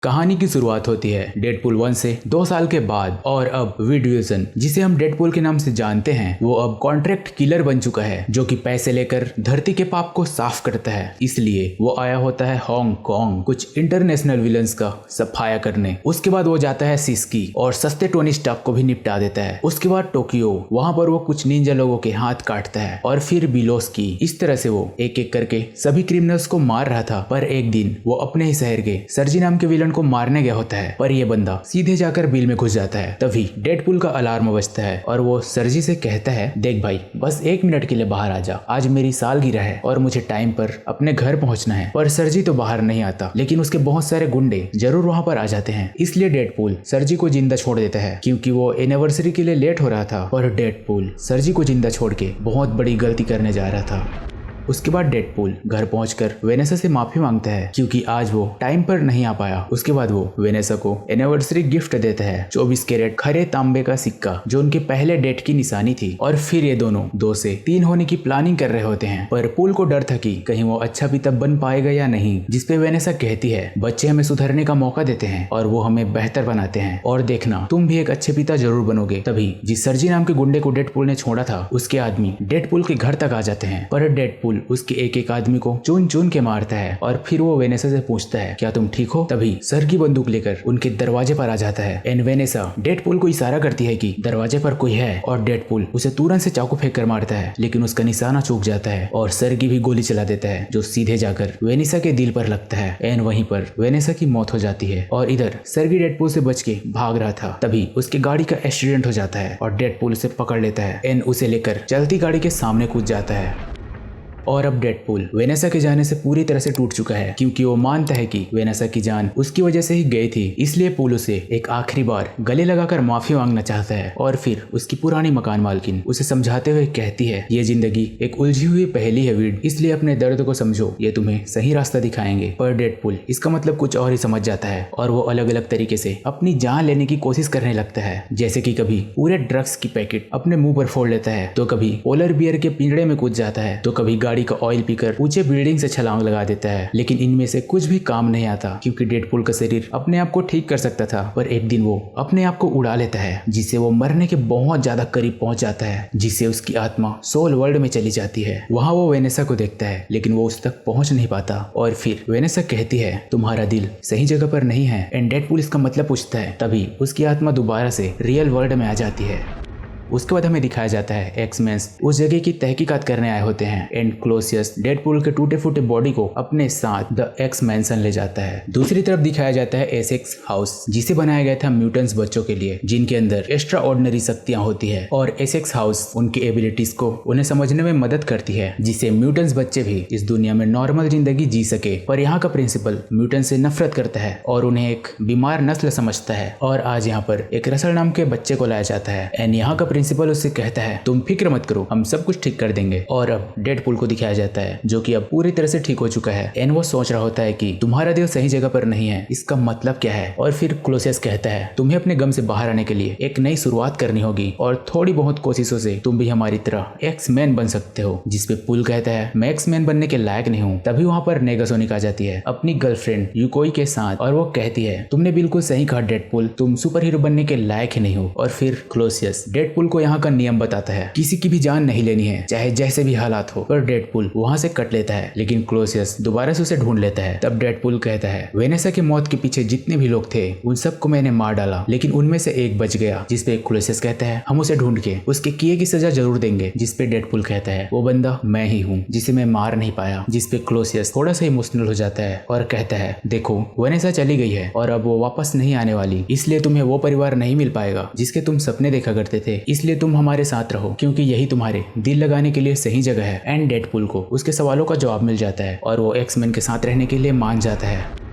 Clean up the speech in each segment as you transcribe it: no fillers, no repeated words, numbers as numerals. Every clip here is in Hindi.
कहानी की शुरुआत होती है डेडपूल 1 से 2 साल के बाद और अब वीड विल्सन, जिसे हम डेडपूल के नाम से जानते हैं, वो अब कॉन्ट्रैक्ट किलर बन चुका है जो कि पैसे लेकर धरती के पाप को साफ करता है। इसलिए वो आया होता है हांगकांग कुछ इंटरनेशनल विलन्स का सफाया करने। उसके बाद वो जाता है सिस्की और सस्ते टोनी स्टार्क को भी निपटा देता है। उसके बाद टोक्यो, वहां पर वो कुछ निंजा लोगों के हाथ काटता है और फिर बिलोस्की। इस तरह से वो एक एक करके सभी क्रिमिनल्स को मार रहा था। पर एक दिन वो अपने ही शहर के सर्जी नाम के विलन को मारने गया होता है, पर ये बंदा सीधे जाकर बिल में घुस जाता है। तभी डेडपूल का अलार्म बजता है और वो सर्जी से कहता है, देख भाई, बस 1 मिनट के लिए बाहर आ जा, आज मेरी सालगिरह है और मुझे टाइम पर अपने घर पहुंचना है। पर सर्जी तो बाहर नहीं आता, लेकिन उसके बहुत सारे गुंडे जरूर वहां पर आ जाते हैं। इसलिए डेडपूल सर्जी को जिंदा छोड़ देता है क्योंकि वो एनिवर्सरी के लिए लेट हो रहा था। पर डेडपूल सर्जी को जिंदा छोड़ के बहुत बड़ी गलती करने जा रहा था। उसके बाद डेडपूल घर पहुंचकर वेनेसा से माफी मांगता है क्योंकि आज वो टाइम पर नहीं आ पाया। उसके बाद वो वेनेसा को एनिवर्सरी गिफ्ट देता है 24 कैरेट खरे तांबे का सिक्का, जो उनके पहले डेट की निशानी थी। और फिर ये दोनों 2 से 3 होने की प्लानिंग कर रहे होते हैं। पर पूल को डर था कि कहीं वो अच्छा पिता बन पाएगा या नहीं, जिसपे वेनेसा कहती है, बच्चे हमें सुधरने का मौका देते हैं और वो हमें बेहतर बनाते हैं, और देखना तुम भी एक अच्छे पिता जरूर बनोगे। तभी जिस सर्जी नाम के गुंडे को डेडपूल ने छोड़ा था, उसके आदमी डेडपूल के घर तक आ जाते हैं। पर डेडपूल उसके एक एक आदमी को चुन चुन के मारता है और फिर वो वेनेसा से पूछता है, क्या तुम ठीक हो? तभी सर की बंदूक लेकर उनके दरवाजे पर आ जाता है। एंड वेनेसा डेडपूल को इशारा करती है कि दरवाजे पर कोई है, और डेडपूल उसे तुरंत से चाकू फेंक कर मारता है, लेकिन उसका निशाना चूक जाता है और सर की भी गोली चला देता है, जो सीधे जाकर वेनेसा के दिल पर लगता है। एंड वहीं पर वेनेसा की मौत हो जाती है। और इधर सर्गी डेडपूल से बच के भाग रहा था, तभी उसकी गाड़ी का एक्सीडेंट हो जाता है और डेडपूल उसे पकड़ लेता है। एंड उसे लेकर चलती गाड़ी के सामने कूद जाता है। और अब डेडपूल वेनेसा के जाने से पूरी तरह से टूट चुका है क्योंकि वो मानता है कि वेनेसा की जान उसकी वजह से ही गई थी। इसलिए पूल उसे एक आखिरी बार गले लगाकर माफी मांगना चाहता है। और फिर उसकी पुरानी मकान मालकिन उसे समझाते हुए कहती है, ये जिंदगी एक उलझी हुई पहेली है वीड, इसलिए अपने दर्द को समझो, ये तुम्हें सही रास्ता दिखाएंगे। पर डेडपूल इसका मतलब कुछ और ही समझ जाता है और वो अलग अलग तरीके से अपनी जान लेने की कोशिश करने लगता है। जैसे कि कभी पूरे ड्रग्स की पैकेट अपने मुंह पर फोड़ लेता है, तो कभी पोलर बियर के पिंजड़े में कूद जाता है, तो कभी गाड़ी का ऑयल पीकर ऊंचे बिल्डिंग से छलांग लगा देता है। लेकिन इनमें से कुछ भी काम नहीं आता क्योंकि डेडपूल का शरीर अपने आप को ठीक कर सकता था। पर एक दिन वो अपने आप को उड़ा लेता है, जिससे वो मरने के बहुत ज्यादा करीब पहुंच जाता है, जिससे उसकी आत्मा सोल वर्ल्ड में चली जाती है। वहां वो वेनेसा को देखता है, लेकिन वो उस तक पहुंच नहीं पाता। और फिर वेनेसा कहती है, तुम्हारा दिल सही जगह पर नहीं है। एंड डेडपूल इसका मतलब पूछता है। तभी उसकी आत्मा दोबारा से रियल वर्ल्ड में आ जाती है। उसके बाद हमें दिखाया जाता है एक्समैन्स उस जगह की तहकीकात करने आए होते हैं। एंड क्लोसियस डेडपूल के टूटे फूटे बॉडी को अपने साथ द एक्स मैंसन ले जाता है। दूसरी तरफ दिखाया जाता है एसेक्स हाउस, जिसे बनाया गया था म्यूटेंट्स बच्चों के लिए, जिनके अंदर एक्स्ट्रा ऑर्डिनरी शक्तियां होती है। और एसेक्स हाउस उनकी एबिलिटीज को उन्हें समझने में मदद करती है, जिससे म्यूटेंट्स बच्चे भी इस दुनिया में नॉर्मल जिंदगी जी सके। पर यहाँ का प्रिंसिपल म्यूटेंट से नफरत करता है और उन्हें एक बीमार नस्ल समझता है। और आज यहाँ पर एक रसल नाम के बच्चे को लाया जाता है। एंड यहाँ का प्रिंसिपल उससे कहता है, तुम फिक्र मत करो, हम सब कुछ ठीक कर देंगे। और अब डेडपूल को दिखाया जाता है, जो कि अब पूरी तरह से ठीक हो चुका है। एंड वो सोच रहा होता है कि तुम्हारा दिल सही जगह पर नहीं है, इसका मतलब क्या है। और फिर क्लोसियस कहता है, तुम्हें अपने गम से बाहर आने के लिए एक नई शुरुआत करनी होगी और थोड़ी बहुत कोशिशों से तुम भी हमारी तरह एक्स-मैन बन सकते हो। जिसपे पूल कहता है, मैं एक्स-मैन बनने के लायक नहीं हूँ। तभी वहाँ पर नेगासोनिक आ जाती है अपनी गर्लफ्रेंड युकोई के साथ, और वो कहती है, तुमने बिल्कुल सही कहा डेडपूल, तुम सुपर हीरो बनने के लायक ही नहीं हो। और फिर क्लोसियस डेडपूल को यहाँ का नियम बताता है, किसी की भी जान नहीं लेनी है, चाहे जैसे भी हालात हो। पर डेडपूल वहां से कट लेता है, लेकिन क्लोसियस दोबारा से उसे ढूंढ लेता है। तब डेडपूल कहता है, वेनेसा की मौत के पीछे जितने भी लोग थे उन सबको मैंने मार डाला, लेकिन उनमें से एक बच गया। जिसपे क्लोसियस कहता है, हम उसे ढूंढ के उसके किए की सजा जरूर देंगे। जिसपे डेडपूल कहता है, वो बंदा मैं ही हूँ जिसे मैं मार नहीं पाया। जिसपे क्लोसियस थोड़ा सा इमोशनल हो जाता है और कहता है, देखो वेनेसा चली गई है और अब वो वापस नहीं आने वाली, इसलिए तुम्हें वो परिवार नहीं मिल पाएगा जिसके तुम सपने देखा करते थे। इसलिए तुम हमारे साथ रहो, क्योंकि यही तुम्हारे दिल लगाने के लिए सही जगह है। एंड डेडपूल को उसके सवालों का जवाब मिल जाता है और वो एक्स-मैन के साथ रहने के लिए मान जाता है।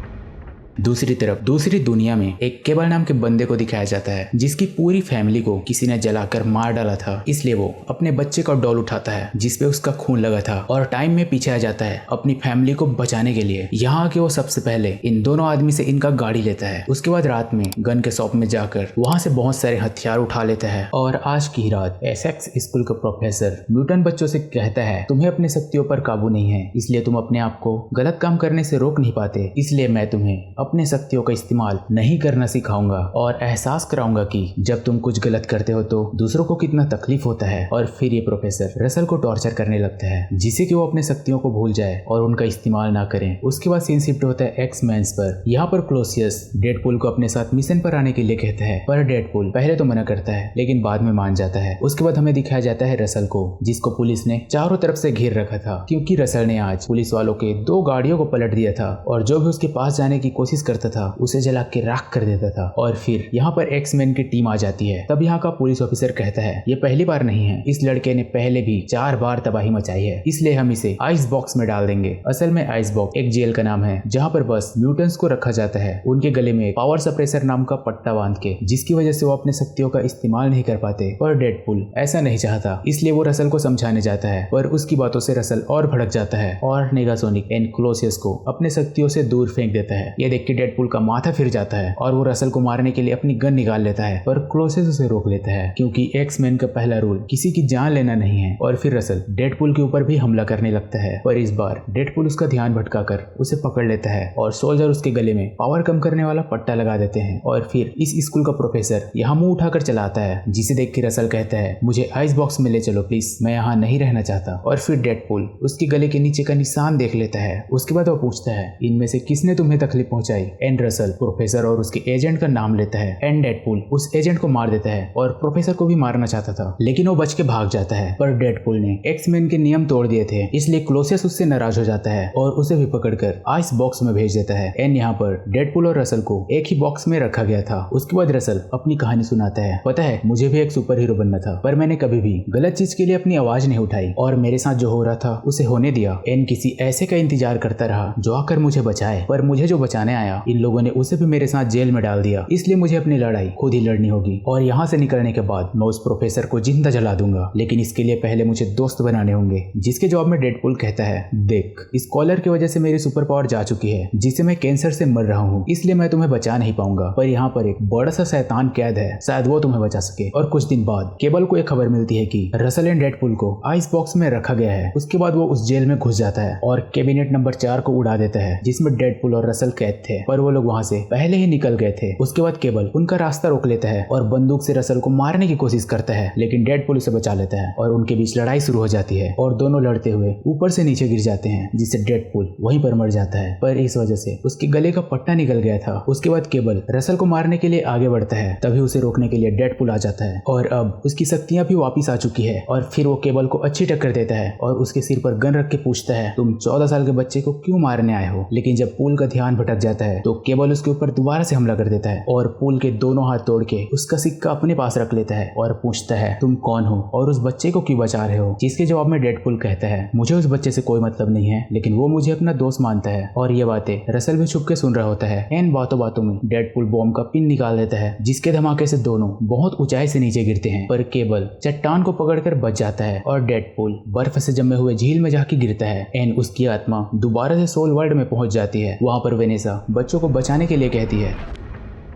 दूसरी तरफ दूसरी दुनिया में एक केबल नाम के बंदे को दिखाया जाता है, जिसकी पूरी फैमिली को किसी ने जलाकर मार डाला था। इसलिए वो अपने बच्चे का डॉल उठाता है जिसपे उसका खून लगा था और टाइम में पीछे आ जाता है अपनी फैमिली को बचाने के लिए। यहाँ आके वो सबसे पहले इन दोनों आदमी से इनका गाड़ी लेता है। उसके बाद रात में गन के शॉप में जाकर वहाँ से बहुत सारे हथियार उठा लेता है। और आज की रात एसेक्स स्कूल का प्रोफेसर म्यूटेंट बच्चों से कहता है, तुम्हें अपनी शक्तियों पर काबू नहीं है, इसलिए तुम अपने आप को गलत काम करने से रोक नहीं पाते, इसलिए मैं तुम्हें अपने शक्तियों का इस्तेमाल नहीं करना सिखाऊंगा और एहसास कराऊंगा कि जब तुम कुछ गलत करते हो तो दूसरों को कितना तकलीफ होता है। और फिर ये प्रोफेसर रसल को टॉर्चर करने लगता है जिससे कि वो अपने शक्तियों को भूल जाए और उनका इस्तेमाल ना करें। उसके बाद सीन शिफ्ट होता है एक्स-मेंस पर। यहाँ पर क्लोसियस डेडपूल को अपने साथ मिशन पर आने के लिए कहता है, पर डेडपूल पहले तो मना करता है लेकिन बाद में मान जाता है। उसके बाद हमें दिखाया जाता है रसल को, जिसको पुलिस ने चारों तरफ से घेर रखा था क्योंकि रसल ने आज पुलिस वालों के 2 गाड़ियों को पलट दिया था और जो भी उसके पास जाने की कोशिश करता था उसे जला के राख कर देता था। और फिर यहाँ पर एक्स-मेन की टीम आ जाती है। तब यहाँ का पुलिस ऑफिसर कहता है, ये पहली बार नहीं है, इस लड़के ने पहले भी 4 बार तबाही मचाई है, इसलिए हम इसे आइस बॉक्स में डाल देंगे। असल में आइस बॉक्स एक जेल का नाम है जहाँ पर बस म्यूटेंट्स को रखा जाता है, उनके गले में पावर सप्रेसर नाम का पट्टा बांध के, जिसकी वजह से वो अपने शक्तियों का इस्तेमाल नहीं कर पाते। पर डेडपूल ऐसा नहीं चाहता, इसलिए वो रसल को समझाने जाता है, पर उसकी बातों से रसल और भड़क जाता है और नेगासोनिक एंड क्लोसियस को अपने शक्तियों से दूर फेंक देता है। ये देख के डेडपूल का माथा फिर जाता है और वो रसल को मारने के लिए अपनी गन निकाल लेता है, पर क्लोसियस उसे रोक लेता है क्योंकि एक्स-मेन का पहला रूल किसी की जान लेना नहीं है। और फिर रसल डेडपूल के ऊपर भी हमला करने लगता है, पर इस बार डेडपूल उसका ध्यान भटकाकर उसे पकड़ लेता है और सोल्जर उसके गले में पावर कम करने वाला पट्टा लगा देते हैं। और फिर इस स्कूल का प्रोफेसर यहाँ मुंह उठाकर चला आता है, जिसे देख के रसल कहता है, मुझे आइस बॉक्स में ले चलो प्लीज, मैं यहाँ नहीं रहना चाहता। और फिर डेडपूल उसके गले के नीचे का निशान देख लेता है। उसके बाद वो पूछता है, इनमें से किसने तुम्हें तकलीफ पहुंचाई? एंड रसल प्रोफेसर और उसके एजेंट का नाम लेता है। एंड डेडपूल उस एजेंट को मार देता है और प्रोफेसर को भी मारना चाहता था, लेकिन वो बच के भाग जाता है। पर डेडपूल ने एक्स-मेन के नियम तोड़ दिए थे, इसलिए क्लोसियस उससे नाराज हो जाता है और उसे भी पकड़कर आइस बॉक्स में भेज देता है। एंड यहाँ पर डेडपूल और रसल को एक ही बॉक्स में रखा गया था। उसके बाद रसल अपनी कहानी सुनाता है, पता है मुझे भी एक सुपर हीरो बनना था, पर मैंने कभी भी गलत चीज के लिए अपनी आवाज नहीं उठाई और मेरे साथ जो हो रहा था उसे होने दिया। एन किसी ऐसे का इंतजार करता रहा जो आकर मुझे बचाए, पर मुझे जो बचाने आया इन लोगों ने उसे भी मेरे साथ जेल में डाल दिया, इसलिए मुझे अपनी लड़ाई खुद ही लड़नी होगी। और यहाँ से निकलने के बाद मैं उस प्रोफेसर को जिंदा जला दूंगा, लेकिन इसके लिए पहले मुझे दोस्त बनाने होंगे। जिसके जवाब में डेडपूल कहता है, देख इस कॉलर की वजह से मेरी सुपर पावर जा चुकी है, जिससे मैं कैंसर से मर रहा हूँ, इसलिए मैं तुम्हें बचा नहीं पाऊंगा। पर यहाँ पर एक बड़ा सा शैतान कैद है, शायद वो तुम्हें बचा सके। और कुछ दिन बाद केबल को एक खबर मिलती है कि रसल एंड डेडपूल को आइस बॉक्स में रखा गया है। उसके बाद वो उस जेल में घुस जाता है और कैबिनेट नंबर 4 को उड़ा देता है, जिसमें डेडपूल और रसल कैद थे, पर वो लोग वहाँ से पहले ही निकल गए थे। उसके बाद केबल उनका रास्ता रोक लेता है और बंदूक से रसल को मारने की कोशिश करता है, लेकिन डेडपूल उसे बचा लेता है और उनके बीच लड़ाई शुरू हो जाती है और दोनों लड़ते हुए ऊपर से नीचे गिर जाते हैं, जिससे डेडपूल वहीं पर मर जाता है। पर इस वजह से उसके गले का पट्टा निकल गया था। उसके बाद केबल रसल को मारने के लिए आगे बढ़ता है, तभी उसे रोकने के लिए डेडपूल आ जाता है और अब उसकी शक्तियां भी वापस आ चुकी है। और फिर वो केबल को अच्छी टक्कर देता है और उसके सिर पर गन रख के पूछता है, तुम 14 साल के बच्चे को क्यों मारने आए हो? लेकिन जब पूल का ध्यान भटक जाता है तो केबल उसके ऊपर दोबारा से हमला कर देता है और पूल के दोनों हाथ तोड़ के उसका सिक्का अपने पास रख लेता है और पूछता है, तुम कौन हो और उस बच्चे को क्यों बचा रहे हो? जिसके जवाब में डेडपूल कहता है, मुझे उस बच्चे से कोई मतलब नहीं है, लेकिन वो मुझे अपना दोस्त मानता है। और ये बातें रसल भी छुप के सुन रहा होता है। इन बातों बातों में डेडपूल बॉम्ब का पिन निकाल देता है, जिसके धमाके से दोनों बहुत ऊंचाई से नीचे गिरते हैं, पर केबल चट्टान को पकड़कर बच जाता है और डेडपूल बर्फ से जमे हुए झील में जाके गिरता है। एन उसकी आत्मा दोबारा से सोल वर्ल्ड में पहुंच जाती है। वहां पर वेनेसा बच्चों को बचाने के लिए कहती है।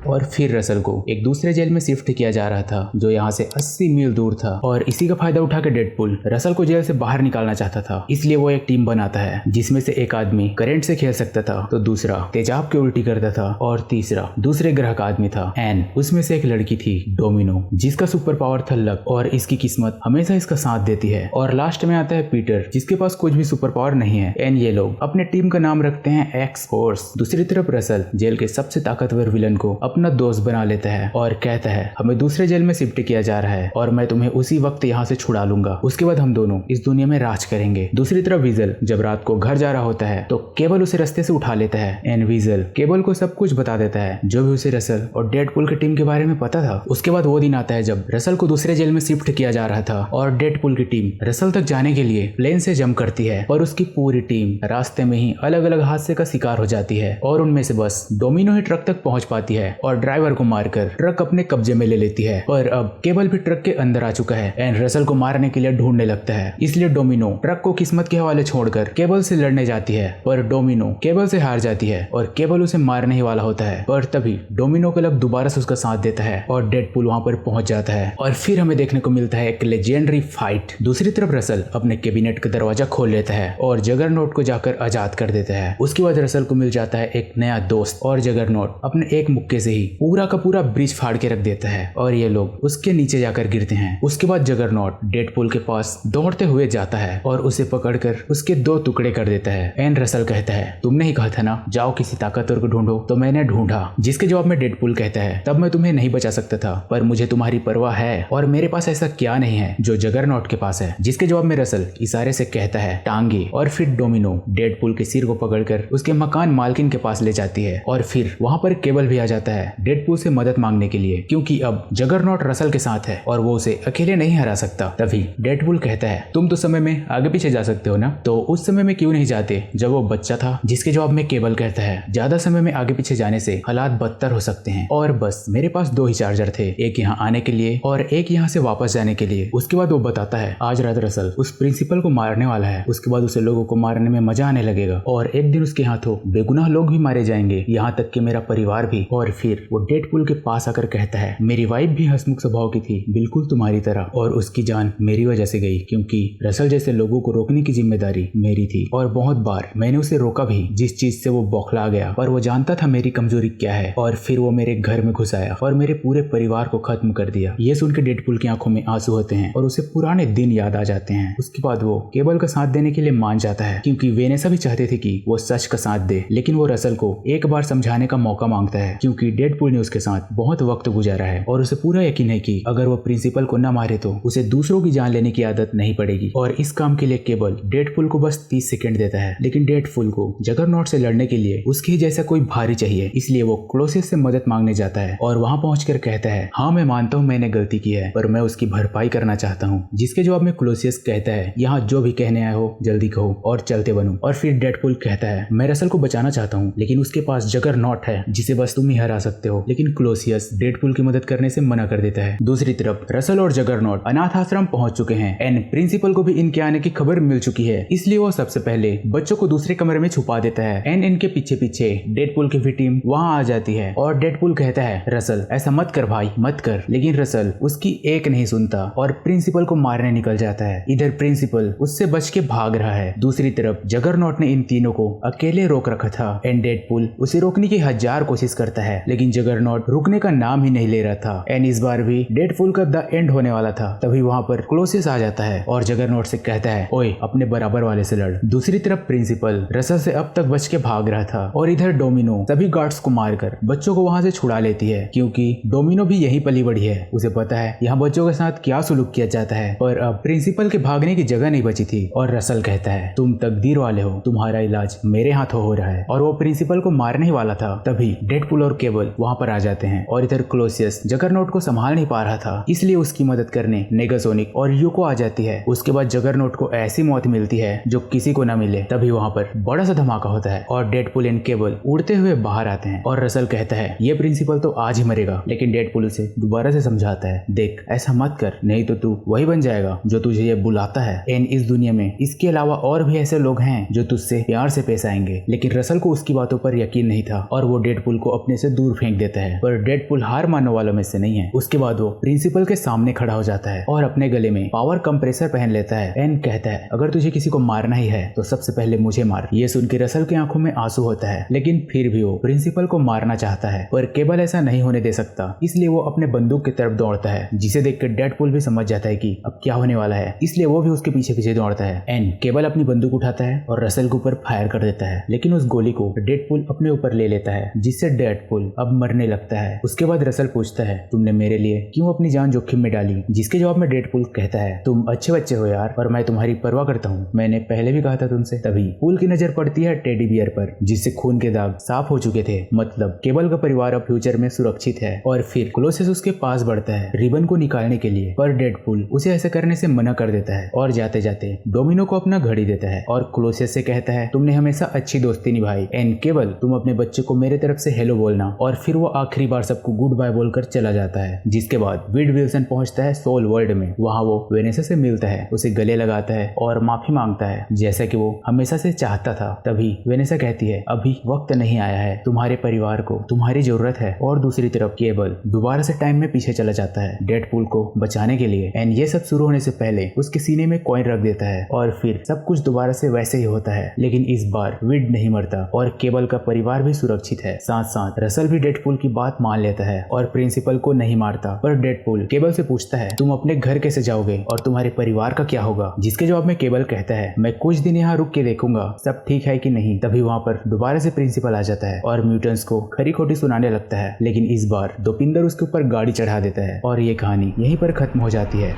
और फिर रसल को एक दूसरे जेल में शिफ्ट किया जा रहा था जो यहाँ से 80 मील दूर था, और इसी का फायदा उठा के डेडपूल रसल को जेल से बाहर निकालना चाहता था। इसलिए वो एक टीम बनाता है जिसमें से एक आदमी करंट से खेल सकता था, तो दूसरा तेजाब के उल्टी करता था और तीसरा दूसरे ग्रह का आदमी था। एन उसमें से एक लड़की थी डोमिनो, जिसका सुपर पावर था लक, और इसकी किस्मत हमेशा इसका साथ देती है। और लास्ट में आता है पीटर, जिसके पास कुछ भी सुपर पावर नहीं है। एन ये लोग अपने टीम का नाम रखते हैं एक्स फोर्स। दूसरी तरफ रसल जेल के सबसे ताकतवर विलन को अपना दोस्त बना लेता है और कहता है, हमें दूसरे जेल में शिफ्ट किया जा रहा है और मैं तुम्हें उसी वक्त यहाँ से छुड़ा लूंगा। उसके बाद हम दोनों इस दुनिया में राज करेंगे। दूसरी तरफ वीजल जब रात को घर जा रहा होता है तो केबल उसे रास्ते से उठा लेता है। एंड वीजल केबल को सब कुछ बता देता है जो भी उसे रसल और डेडपूल की टीम के बारे में पता था। उसके बाद वो दिन आता है जब रसल को दूसरे जेल में शिफ्ट किया जा रहा था और डेडपूल की टीम रसल तक जाने के लिए प्लेन से जंप करती है, पर उसकी पूरी टीम रास्ते में ही अलग अलग हादसे का शिकार हो जाती है और उनमें से बस डोमिनो ही ट्रक तक पहुंच पाती है और ड्राइवर को मारकर ट्रक अपने कब्जे में ले लेती है। पर अब केबल भी ट्रक के अंदर आ चुका है एंड रसल को मारने के लिए ढूंढने लगता है। इसलिए डोमिनो ट्रक को किस्मत के हवाले छोड़कर केबल से लड़ने जाती है, पर डोमिनो केबल से हार जाती है और केबल उसे मारने ही वाला होता है। पर तभी डोमिनो क्लब दोबारा से उसका साथ देता है और डेडपूल वहां पर पहुंच जाता है और फिर हमें देखने को मिलता है एक लेजेंडरी फाइट। दूसरी तरफ रसल अपने कैबिनेट का दरवाजा खोल लेता है और जगरनॉट को जाकर आजाद कर देता है। उसके बाद रसल को मिल जाता है एक नया दोस्त और जगरनॉट अपने एक मुक्के से ही पूरा का पूरा ब्रिज फाड़ के रख देता है और ये लोग उसके नीचे जाकर गिरते हैं। उसके बाद जगरनॉट डेडपूल के पास दौड़ते हुए जाता है और उसे पकड़कर उसके 2 टुकड़े कर देता है। एंड रसल कहता है तुमने ही कहा था ना जाओ किसी ताकतवर को ढूंढो, तो मैंने ढूंढा। जिसके जवाब में डेडपूल कहता है तब मैं तुम्हें नहीं बचा सकता था, पर मुझे तुम्हारी परवाह है और मेरे पास ऐसा क्या नहीं है जो जगरनॉट के पास है। जिसके जवाब में रसल इशारे से कहता है टांगे, और फिर डोमिनो डेडपूल के सिर को पकड़कर उसके मकान मालकिन के पास ले जाती है और फिर वहां पर केबल भी आ जाता है डेडपूल से मदद मांगने के लिए, क्योंकि अब जगरनॉट रसल के साथ है और वो उसे अकेले नहीं हरा सकता। तभी डेडपूल कहता है तुम तो समय में आगे पीछे जा सकते हो ना, तो उस समय में क्यों नहीं जाते जब वो बच्चा था। जिसके जवाब में केबल कहता है ज्यादा समय में आगे पीछे जाने से हालात बदतर हो सकते हैं और बस मेरे पास 2 ही चार्जर थे, एक यहाँ आने के लिए और एक यहाँ से वापस जाने के लिए। उसके बाद वो बताता है आज रात रसल उस प्रिंसिपल को मारने वाला है, उसके बाद उसे लोगों को मारने में मजा आने लगेगा और एक दिन उसके हाथों बेगुनाह लोग भी मारे जाएंगे, यहाँ तक कि मेरा परिवार भी। और फिर वो डेडपूल के पास आकर कहता है मेरी वाइफ भी हंसमुख स्वभाव की थी, बिल्कुल तुम्हारी तरह, और उसकी जान मेरी वजह से गई क्योंकि रसल जैसे लोगों को रोकने की जिम्मेदारी मेरी थी और बहुत बार मैंने उसे रोका भी जिस चीज से वो बौखला गया, पर वो जानता था मेरी कमजोरी क्या है और फिर वो मेरे घर में घुस आया और मेरे पूरे परिवार को खत्म कर दिया। ये सुन के डेडपूल की आंखों में आंसू होते हैं और उसे पुराने दिन याद आ जाते हैं। उसके बाद वो केबल का साथ देने के लिए मान जाता है क्योंकि वेनेसा भी चाहते थे कि वो सच का साथ दे, लेकिन वो रसल को एक बार समझाने का मौका मांगता है क्योंकि डेडपूल ने उसके साथ बहुत वक्त गुजारा है और उसे पूरा यकीन है कि अगर वो प्रिंसिपल को न मारे तो उसे दूसरों की जान लेने की आदत नहीं पड़ेगी। और इस काम के लिए केबल डेडपूल को बस 30 सेकंड देता है, लेकिन डेडपूल को जगरनॉट से लड़ने के लिए उसके जैसा कोई भारी चाहिए, इसलिए वो क्लोसियस से मदद मांगने जाता है और वहां पहुंचकर कहता है हाँ मैं मानता हूँ मैंने गलती की है, पर मैं उसकी भरपाई करना चाहता हूँ। जिसके जवाब में क्लोसियस कहता है यहाँ जो भी कहने आए हो जल्दी कहो और चलते बनो। और फिर डेडपूल कहता है मैं रसल को बचाना चाहता हूँ, लेकिन उसके पास जगरनॉट है जिसे बस तुम ही हरा सकते हो, लेकिन क्लोसियस डेडपूल की मदद करने से मना कर देता है। दूसरी तरफ रसल और जगरनॉट अनाथ आश्रम पहुंच चुके हैं एंड प्रिंसिपल को भी इनके आने की खबर मिल चुकी है, इसलिए वो सबसे पहले बच्चों को दूसरे कमरे में छुपा देता है एंड इनके पीछे पीछे डेडपूल की भी टीम वहां आ जाती है और डेडपूल कहता है रसल ऐसा मत कर भाई मत कर, लेकिन रसल उसकी एक नहीं सुनता और प्रिंसिपल को मारने निकल जाता है। इधर प्रिंसिपल उससे बच के भाग रहा है। दूसरी तरफ जगरनॉट ने इन तीनों को अकेले रोक रखा था एंड डेडपूल उसे रोकने की 1000 कोशिश करता है, लेकिन जगरनॉट रुकने का नाम ही नहीं ले रहा था एंड इस बार भी डेडपूल का द एंड होने वाला था। तभी वहां पर क्लोसियस आ जाता है और जगरनॉट से कहता है ओए अपने बराबर वाले से लड़। दूसरी तरफ प्रिंसिपल रसल से अब तक बच के भाग रहा था और इधर डोमिनो सभी गार्ड्स को मारकर बच्चों को वहां से छुड़ा लेती है, क्योंकि डोमिनो भी यही पली बड़ी है, उसे पता है यहाँ बच्चों के साथ क्या सुलूक किया जाता है। पर अब प्रिंसिपल के भागने की जगह नहीं बची थी और रसल कहता है तुम तकदीर वाले हो, तुम्हारा इलाज मेरे हाथों हो रहा है, और वो प्रिंसिपल को मारने ही वाला था। तभी डेडपूल और केबल वहां पर आ जाते हैं और इधर क्लोसियस जगरनॉट को संभाल नहीं पा रहा था, इसलिए उसकी मदद करने नेगासोनिक और यूको आ जाती है। उसके बाद जगरनॉट को ऐसी मौत मिलती है जो किसी को न मिले। तभी वहां पर बड़ा सा धमाका होता है और डेडपूल एंड केबल उड़ते हुए बाहर आते हैं और रसल कहता है ये प्रिंसिपल तो आज ही मरेगा, लेकिन डेडपूल उसे दोबारा से समझाता है देख ऐसा मत कर, नहीं तो तू वही बन जाएगा जो तुझे ये बुलाता है एंड इस दुनिया में इसके अलावा और भी ऐसे लोग हैं जो तुझसे प्यार से पेश आएंगे। लेकिन रसल को उसकी बातों पर यकीन नहीं था और वो डेडपूल को अपने से दूर फेंक देता है, पर डेडपूल हार मानने वालों में से नहीं है। उसके बाद वो प्रिंसिपल के सामने खड़ा हो जाता है और अपने गले में पावर कंप्रेसर पहन लेता है एंड कहता है अगर तुझे किसी को मारना ही है तो सबसे पहले मुझे मार। ये सुन के रसल की आंखों में आंसू होता है, लेकिन फिर भी वो प्रिंसिपल को मारना चाहता है, पर केबल ऐसा नहीं होने दे सकता, इसलिए वो अपने बंदूक की तरफ दौड़ता है, जिसे देखकर डेडपूल भी समझ जाता है कि अब क्या होने वाला है, इसलिए वो भी उसके पीछे पीछे दौड़ता है एंड केबल अपनी बंदूक उठाता है और रसल के ऊपर फायर कर देता है, लेकिन उस गोली को डेडपूल अपने ऊपर ले लेता है, जिससे डेडपूल अब मरने लगता है। उसके बाद रसल पूछता है तुमने मेरे लिए क्यों अपनी जान जोखिम में डाली? जिसके जवाब में डेडपूल कहता है तुम अच्छे बच्चे हो यार, और मैं तुम्हारी परवाह करता हूँ, मैंने पहले भी कहा था तुमसे। तभी पूल की नजर पड़ती है टेडी बियर पर, जिससे खून के दाग साफ हो चुके थे, मतलब केबल का परिवार अब फ्यूचर में सुरक्षित है। और फिर क्लोसियस उसके पास बढ़ता है रिबन को निकालने के लिए, पर डेडपूल उसे ऐसा करने से मना कर देता है और जाते जाते डोमिनो को अपना घड़ी देता है और क्लोसियस से कहता है तुमने हमेशा अच्छी दोस्ती निभाई एंड केबल तुम अपने बच्चे को मेरे तरफ से हेलो बोलना और और फिर वो आखिरी बार सबको गुड बाय बोलकर चला जाता है। जिसके बाद विड विल्सन पहुंचता है सोल वर्ल्ड में। वहाँ वो वेनेसा से मिलता है, उसे गले लगाता है और माफी मांगता है जैसा कि वो हमेशा से चाहता था। तभी वेनेसा कहती है अभी वक्त नहीं आया है, तुम्हारे परिवार को तुम्हारी जरूरत है। और दूसरी तरफ केबल दोबारा से टाइम में पीछे चला जाता है डेडपूल को बचाने के लिए। एंड ये सब शुरू होने से पहले उसके सीने में कॉइन रख देता है और फिर सब कुछ दोबारा से वैसे ही होता है। लेकिन इस बार विड नहीं मरता और केबल का परिवार भी सुरक्षित है। साथ साथ रसल भी डेडपूल की बात मान लेता है और प्रिंसिपल को नहीं मारता। पर डेडपूल केबल से पूछता है तुम अपने घर कैसे जाओगे और तुम्हारे परिवार का क्या होगा। जिसके जवाब में केबल कहता है मैं कुछ दिन यहाँ रुक के देखूंगा सब ठीक है कि नहीं। तभी वहाँ पर दोबारा से प्रिंसिपल आ जाता है और म्यूटेंट्स को खरी खोटी सुनाने लगता है। लेकिन इस बार दोपिंदर उसके ऊपर गाड़ी चढ़ा देता है और ये कहानी यहीं पर खत्म हो जाती है।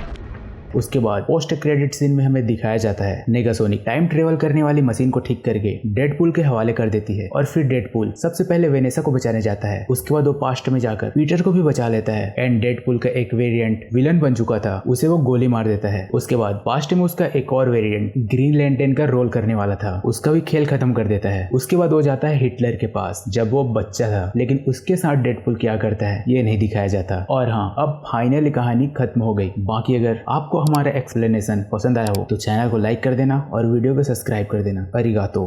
उसके बाद पोस्ट क्रेडिट सीन में हमें दिखाया जाता है नेगासोनिक टाइम ट्रेवल करने वाली मशीन को ठीक करके डेडपूल के हवाले कर देती है। और फिर डेडपूल सबसे पहले वेनेसा को बचाने जाता है। उसके बाद वो पास्ट में जाकर पीटर को भी बचा लेता है। एंड डेडपूल का एक वेरिएंट विलन बन चुका था, उसे वो गोली मार देता है। उसके बाद पास्ट में उसका एक और वेरिएंट ग्रीन लैंटर्न का रोल करने वाला था, उसका भी खेल खत्म कर देता है। उसके बाद वो जाता है हिटलर के पास जब वो बच्चा था, लेकिन उसके साथ डेडपूल क्या करता है ये नहीं दिखाया जाता। और हाँ, अब फाइनली कहानी खत्म हो गई। बाकी अगर आपको हमारा एक्सप्लेनेशन पसंद आया हो तो चैनल को लाइक कर देना और वीडियो को सब्सक्राइब कर देना। अरिगातो।